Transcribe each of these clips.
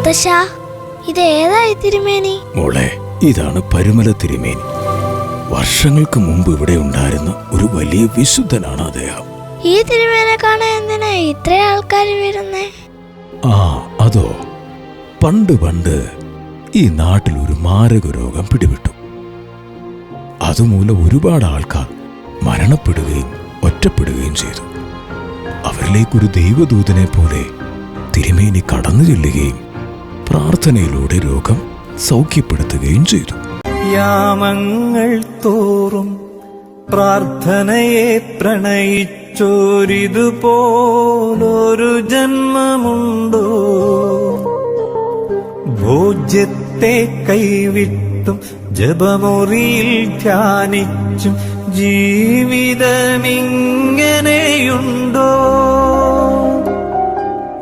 മുത്തശ്ശാ, ഇതേതായി തിരുമേനി? മോളെ, ഇതാണ് പരുമല തിരുമേനി. വർഷങ്ങൾക്ക് മുമ്പ് ഇവിടെ ഉണ്ടായിരുന്ന ഒരു വലിയ വിശുദ്ധനാണ് അദ്ദേഹം. ഈ തിരുമേനെ കാണാൻ എന്തിനാ ഇത്ര ആൾക്കാർ വരുന്നേ? അതോ, പണ്ട് ഈ നാട്ടിൽ ഒരു മാരക രോഗം പിടിപെട്ടു. അതുമൂലം ഒരുപാട് ആൾക്കാർ മരണപ്പെടുകയും ഒറ്റപ്പെടുകയും ചെയ്തു. അവരിലേക്കൊരു ദൈവദൂതനെ പോലെ തിരുമേനി കടന്നു ചെല്ലുകയും പ്രാർത്ഥനയിലൂടെ രോഗം സൗഖ്യപ്പെടുത്തുകയും ചെയ്തു. യാമങ്ങൾ തോറും പ്രാർത്ഥനയെ പ്രണയിച്ചോരിതുപോലൊരു ജന്മമുണ്ടോ? ഭോജ്യത്തെ കൈവിട്ടും ജപമുറിയിൽ ധ്യാനിച്ചും ജീവിതമിങ്ങനെയുണ്ടോ?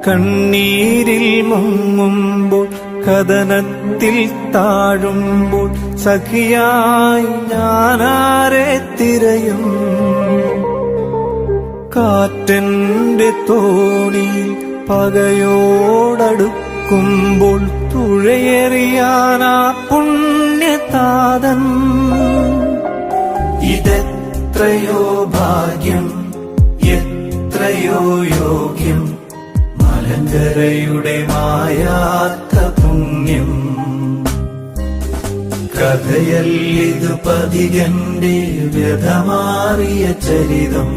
കണ്ണീരിൽ മുങ്ങുമ്പോൾ കഥനത്തിൽ താഴുമ്പോൾ സഖിയായി ഞാനാരെ തിരയും? കാറ്റന്റെ തോണിയിൽ പകയോടടുക്കുമ്പോൾ തുഴയെറിയാനാ പുണ്യതാതൻ. ഇതെത്രയോ ഭാഗ്യം, എത്രയോ യോഗ്യം, മലങ്കരയുടെ മായാത്ത പുണ്യം. കഥയല്ലിതു പതികന്റെ വ്യധമാറിയ ചരിതം.